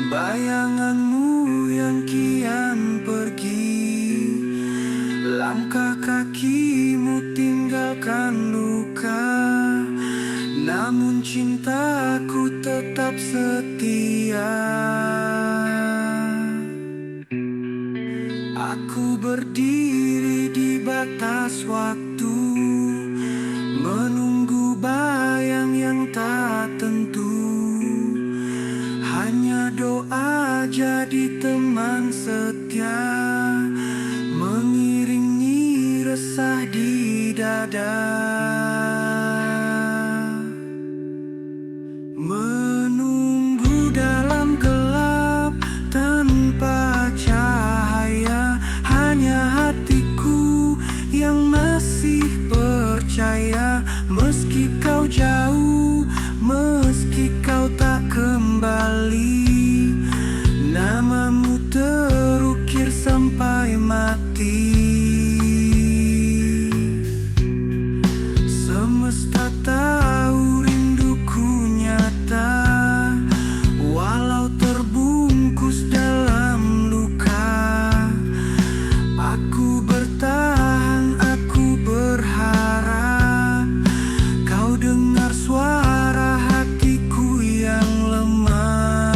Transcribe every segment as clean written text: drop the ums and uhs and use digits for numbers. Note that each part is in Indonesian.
Bayanganmu yang kian pergi, langkah kakimu tinggalkan luka, namun cintaku tetap setia. Aku berdiri di batas waktu, menunggu bayang yang tak tentu. Hanya doa jadi teman setia, mengiringi resah di dada. Menunggu dalam gelap tanpa cahaya, hanya hatiku yang masih percaya. Meski kau jauh, meski kau tak kembali, namamu terukir sampai mati. Semesta tahu rinduku nyata, walau terbungkus dalam luka. Aku bertahan, aku berharap kau dengar suara hatiku yang lemah.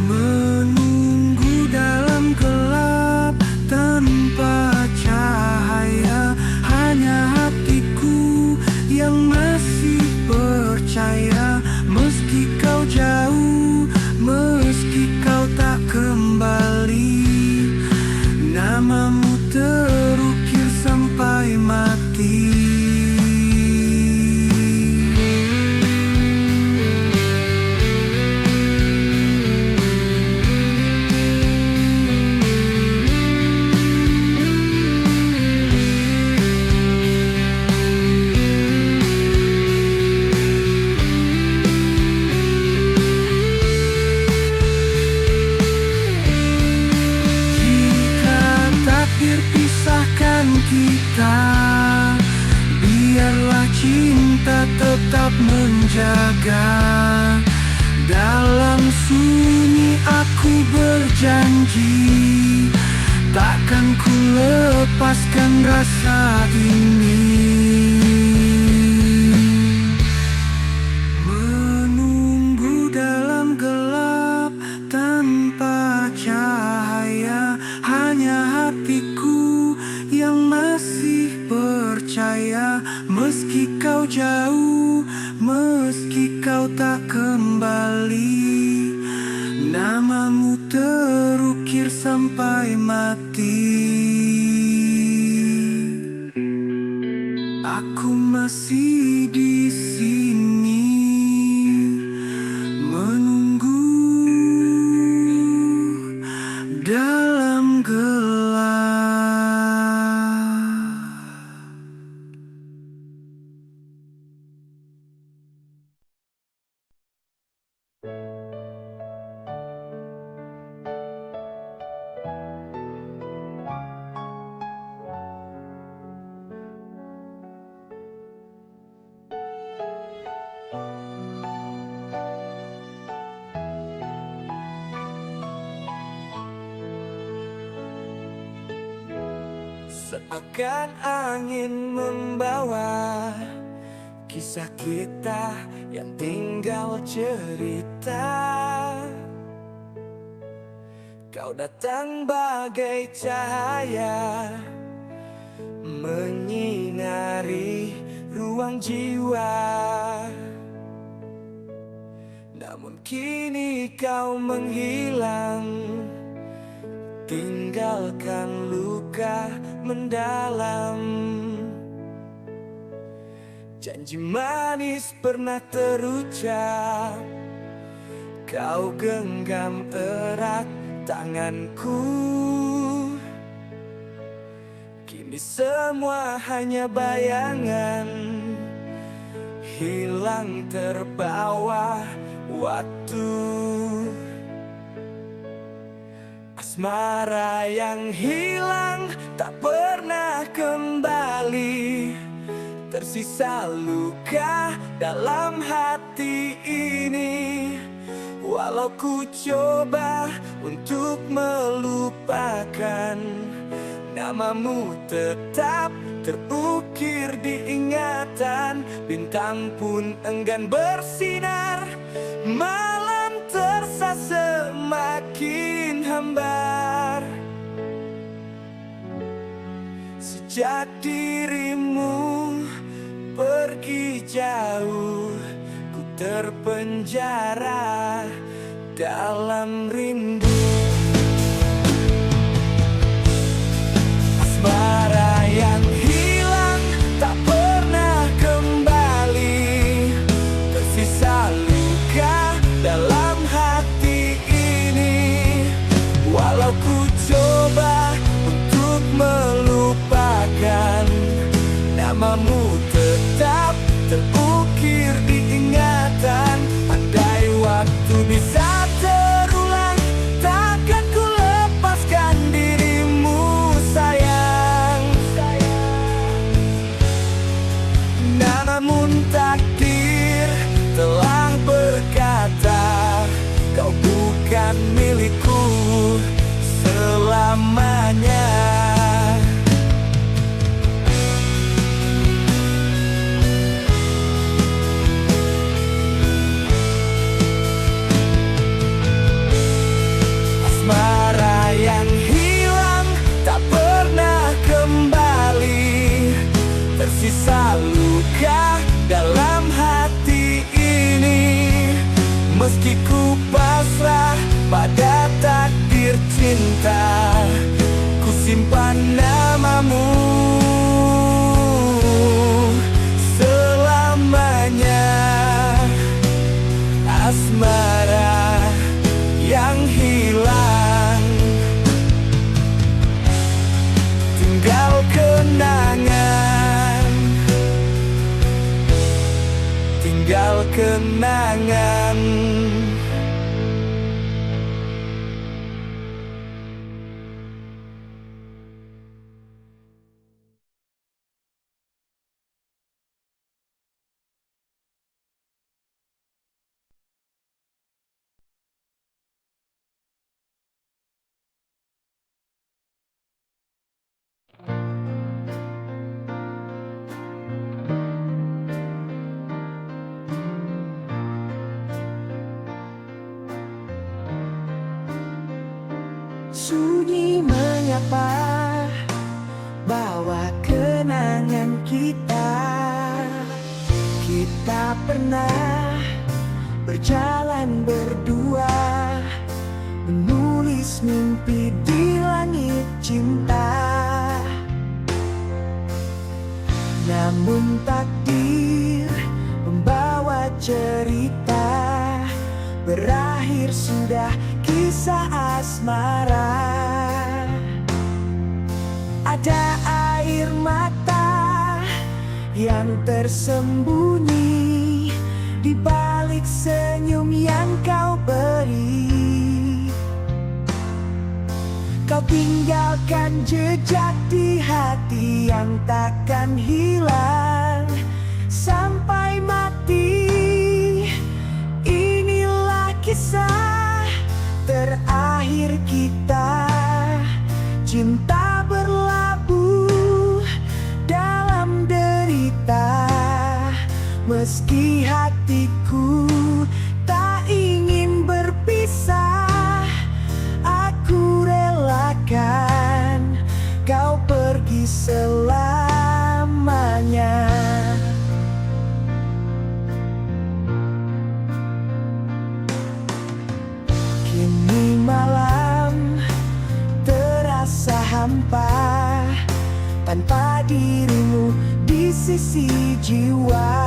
Menunggu dalam gelap tanpa cahaya, hanya hatiku yang masih percaya. Meski kau jauh, meski kau tak kembali, namamu terukir sampai mati. Jika takdir pisahkan kita, biarlah cinta tetap menjaga. Dalam sunyi aku berjanji, takkan ku lepaskan rasa ini. Menunggu dalam gelap tanpa cahaya, hanya hatiku yang masih percaya. Meski kau jauh, meski kau tak kembali, namamu terukir sampai mati. Aku masih di sini, menunggu dalam gelap. Seakan angin membawa kisah kita yang tinggal cerita. Kau datang bagai cahaya, menyinari ruang jiwa. Namun kini kau menghilang, tinggalkan luka mendalam. Janji manis pernah terucap, kau genggam erat tanganku. Kini semua hanya bayangan, hilang terbawa waktu. Asmara yang hilang tak pernah kembali, Tersisa luka dalam hati ini. Walau ku coba untuk melupakan, namamu tetap terukir di ingatan. Bintang pun enggan bersinar, malam terasa semakin hambar. Sejak dirimu pergi jauh, ku terpenjara dalam rindu. Asmara yang hilang tak pernah kembali. Tersisa luka dalam hati ini. Walau ku coba untuk melupakan, namamu tetap terukir di ingatan. Andai waktu bisa terulang, takkan ku lepaskan dirimu sayang. Namun takdir telah berkata, kau bukan milikku selamanya. Asmara yang hilang tak pernah kembali. Tersisa luka dalam hati ini. Meski ku pasrah pada takdir cinta, ku simpan namamu selamanya. Asmara yang hilang, tinggal kenangan, tinggal kenangan. Sunyi mengapa bawa kenangan kita. Kita pernah berjalan berdua, menulis mimpi di langit cinta. Namun takdir membawa cerita, berakhir sudah kisah asmara. Ada air mata yang tersembunyi di balik senyum yang kau beri. Kau tinggalkan jejak di hati yang takkan hilang sampai mati. Inilah kisah terakhir kita. Cinta berlabuh dalam derita. Meski hatiku tak ingin berpisah, aku relakan kau pergi selamanya. Kini malam terasa hampa tanpa dirimu di sisi jiwa.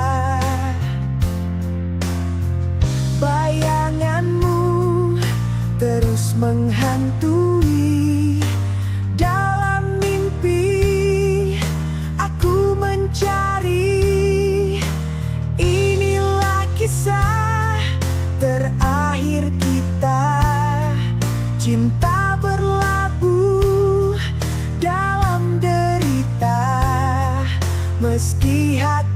Bayanganmu terus menghantui dalam mimpi. Aku mencari. Inilah kisah terakhir kita. Cinta berlabuh dalam derita. Meski hati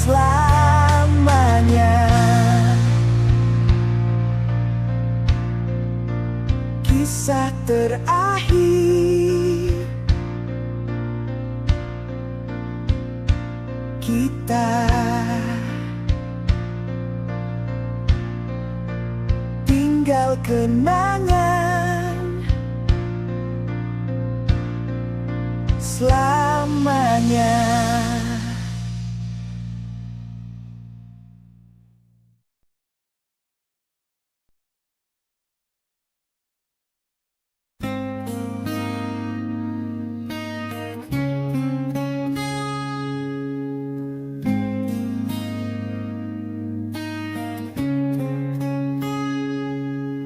selamanya. Kisah terakhir kita, tinggal kenangan selamanya.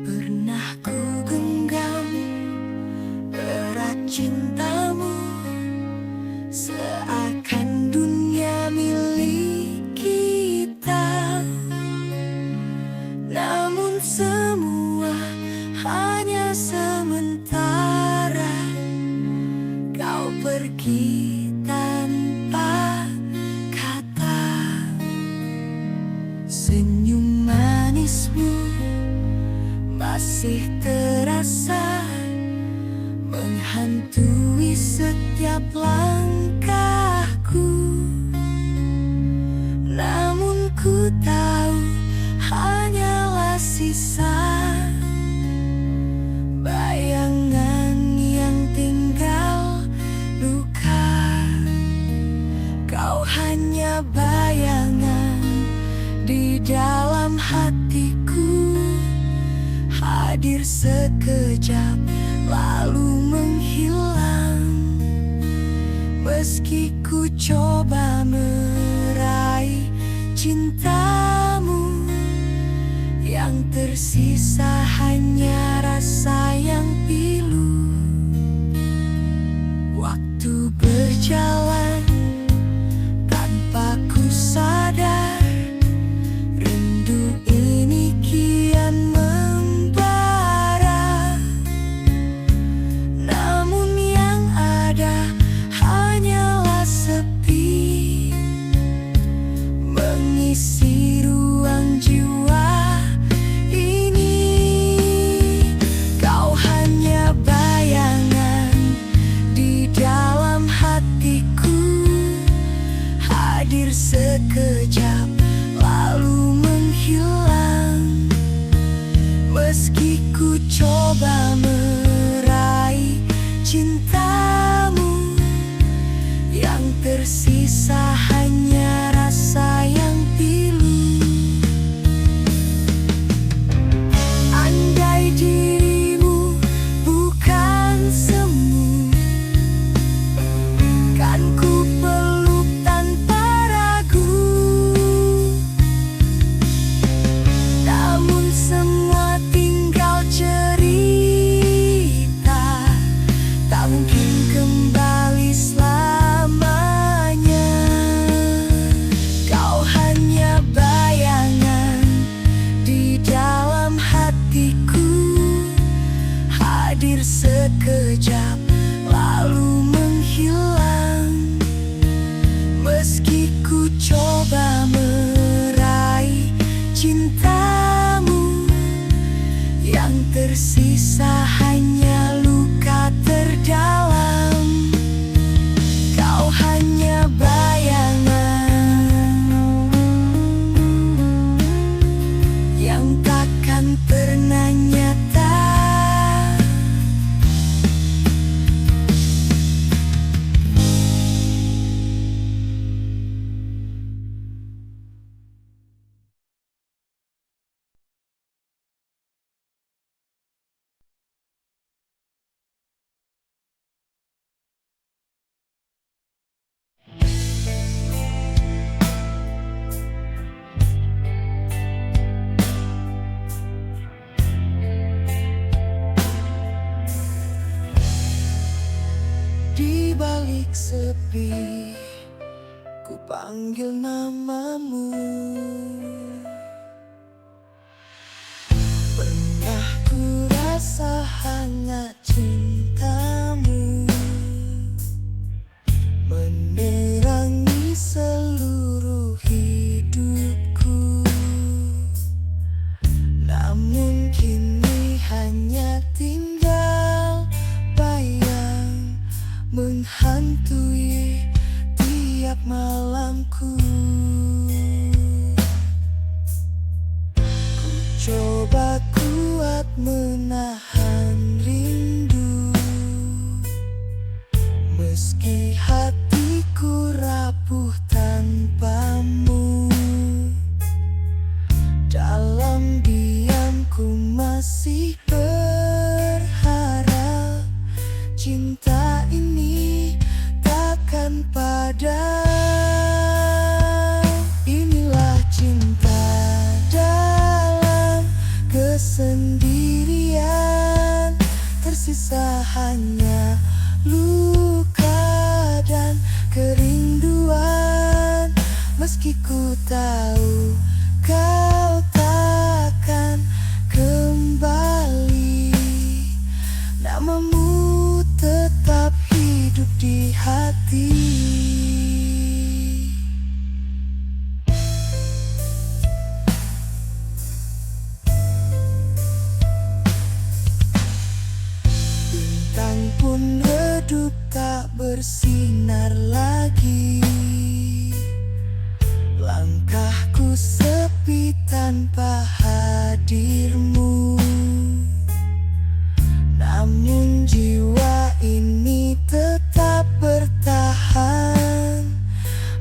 Pernah ku genggam erat cintamu, seakan dunia milik kita. Namun semua hanya sementara, kau pergi tanpa kata. Senyum manismu masih terasa menghantui setiap langkahku. Namun ku tahu hanyalah sisa bayangan yang tinggal luka. Kau hanya bayangan di dalam hatiku, hadir sekejap lalu menghilang. Meski ku coba meraih cintamu, yang tersisa hanya rasa yang pilu. Waktu berjalan tanpa ku sadar, rindu ini kian membara. Namun yang ada hanyalah sepi, mengisi ruang jiwa ini. Kau hanya bayangan di dalam hatiku, hadir sekejap lalu menghilang. Meski ku coba meraih cintamu, yang tersisa hanya rasa yang pilu. Andai dirimu bukan semu, kan ku peluk tanpa ragu. Namun semua tinggal cerita, tak mungkin kembali selamanya. Kau hanya bayangan di dalam hatiku, hadir sekejap lalu menghilang. Meski ku coba meraih cintamu, yang tersisa hanya luka terdalam. Kau hanya bayangan yang takkan pernah nyata. Di balik sepi, ku panggil namamu. Pernah ku rasa hangat cintamu, menerangi seluruh hidup. menahan rindu. Meski hatiku rapuh tanpamu, dalam diamku masih berharap cinta ini takkan padam. Inilah cinta dalam kesendirian, tersisa hanya luka dan kerinduan. Meski ku tahu kau takkan kembali, namamu tetap hidup di hati. Bintang pun redup tak bersinar lagi, langkahku sepi tanpa hadirmu. Namun jiwa ini tetap bertahan,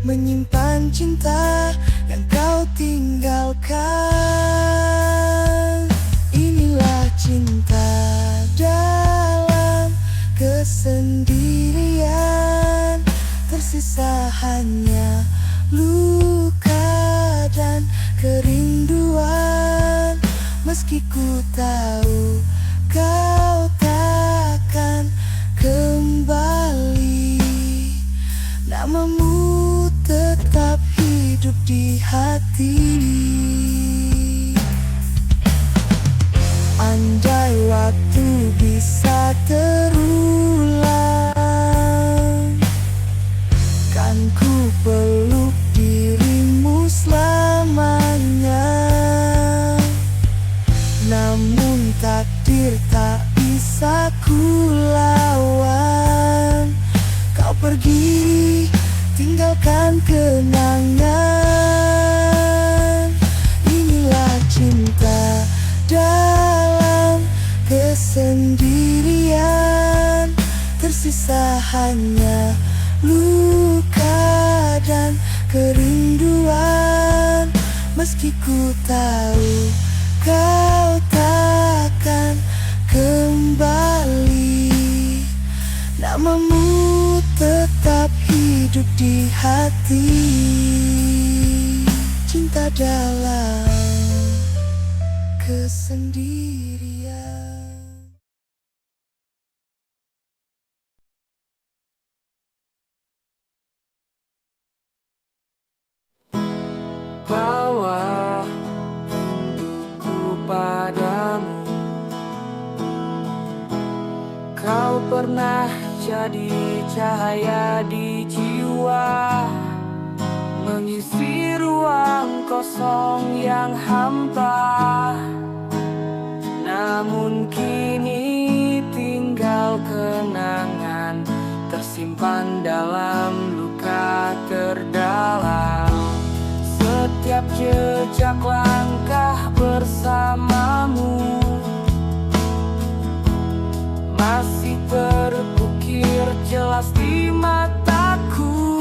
menyimpan cinta yang kau tinggalkan. Inilah cinta dalam kesendirian, tersisa hanya luka dan kerinduan. Meski ku tahu kau takkan kembali, namamu tetap hidup di hati. Andai waktu bisa terulang, kan ku peluk dirimu selamanya. Namun takdir tak bisa ku lawan, kau pergi tinggalkan kenangan. Inilah cinta dalam kesendirian, tersisa hanya luka dan kerinduan. Meski ku tahu kau takkan kembali, namamu tetap hidup di hati. Cinta dalam kesendirian. Bawa rinduku padamu, kau pernah jadi cahaya di jiwa, mengisi ruang kosong yang hampa. Namun kini tinggal kenangan, tersimpan dalam luka terdalam. Setiap jejak langkah bersamamu masih terukir jelas di mataku.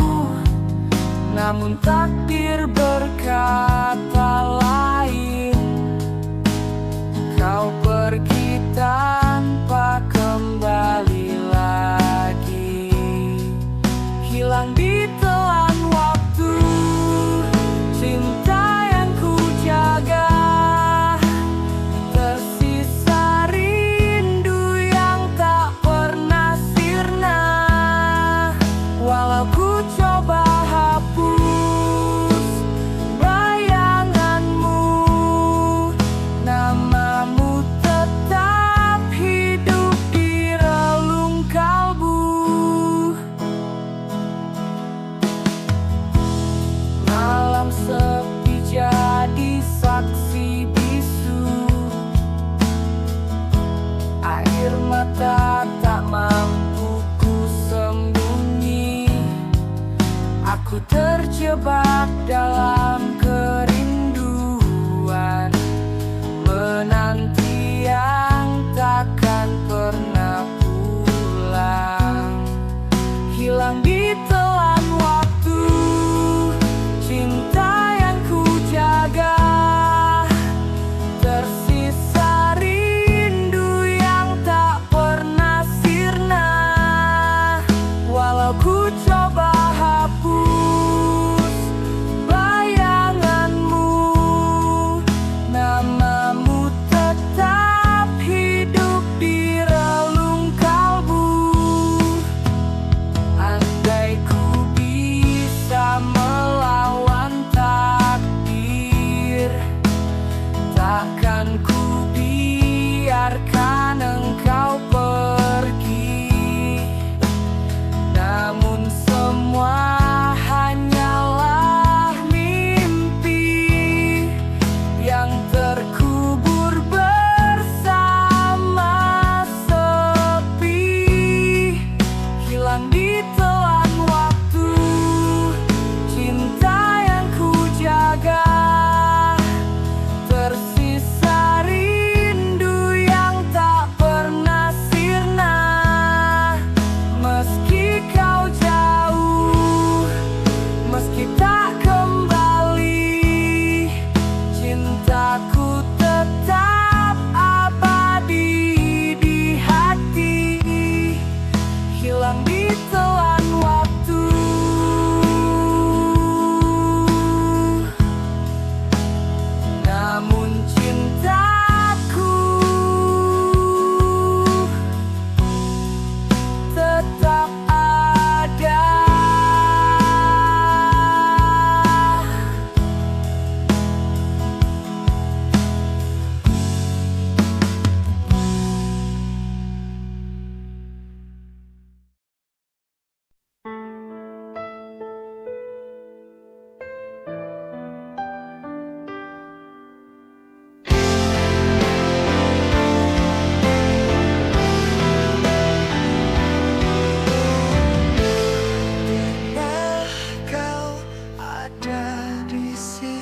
Namun takdir berkata lain, kau pergi tanpa kembali lagi, hilang di telan waktu. Cinta yang ku jaga, tersisa rindu yang tak pernah sirna. Walau ku coba hapus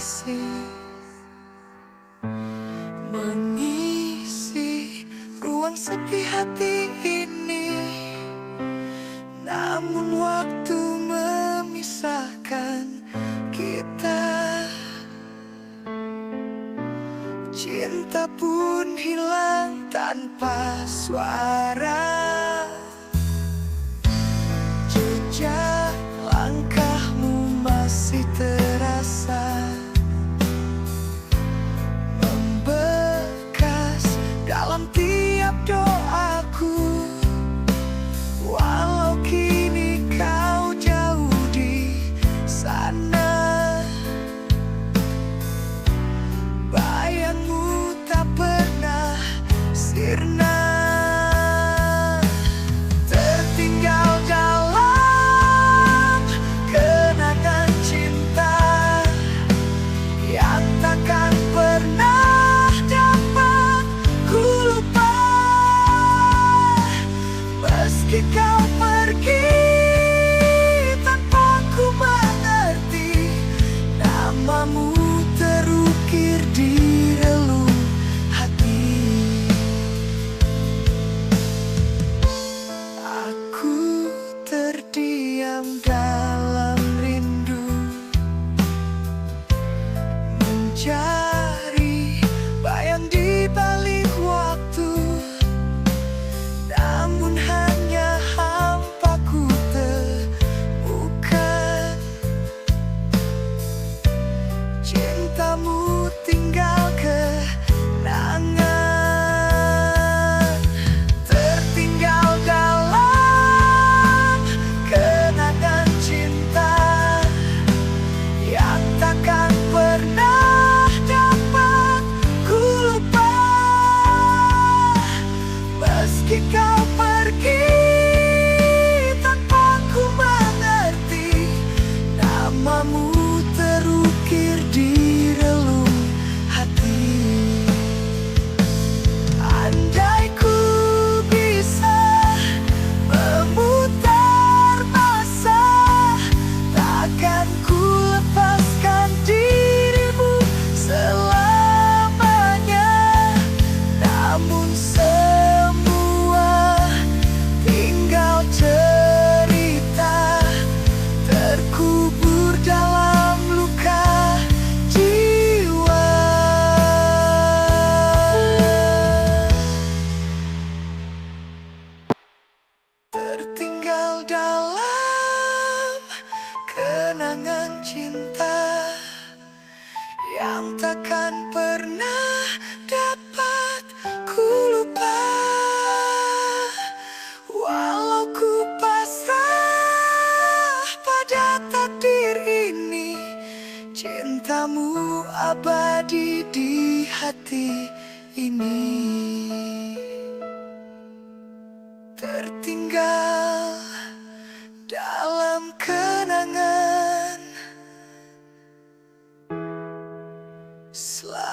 kasih mengisi ruang sepi hati ini. Namun waktu memisahkan kita, cinta pun hilang tanpa suara. Jejak langkahmu masih terasa, membekas dalam tiap doaku. Walau kini kau jauh di sana, bayangmu tak pernah sirna. Tertinggal dalam kenangan cinta yang takkan pernah dapat ku lupa. Meski kau pergi tanpa ku mengerti, namamu terukir di relung hati. Aku terdiam dalam rindu, mencari bayang di balik waktu. Namun hanya hampaku temukan, cintamu tinggal kenangan. Tertinggal dalam kenangan cinta yang takkan pernah dapat ku lupa. Meski kau pergi tanpa ku mengerti, namamu terukir di relung hati. Andai ku bisa memutar masa, takkan ku lepaskan dirimu selamanya. Namun semua tinggal cerita, terkubur dalam luka jiwa. Tertinggal dalam kenangan cinta yang takkan pernah dapat ku lupa. Walau ku pasrah pada takdir ini, cintamu abadi di hati ini. Tertinggal dalam kenangan selalu.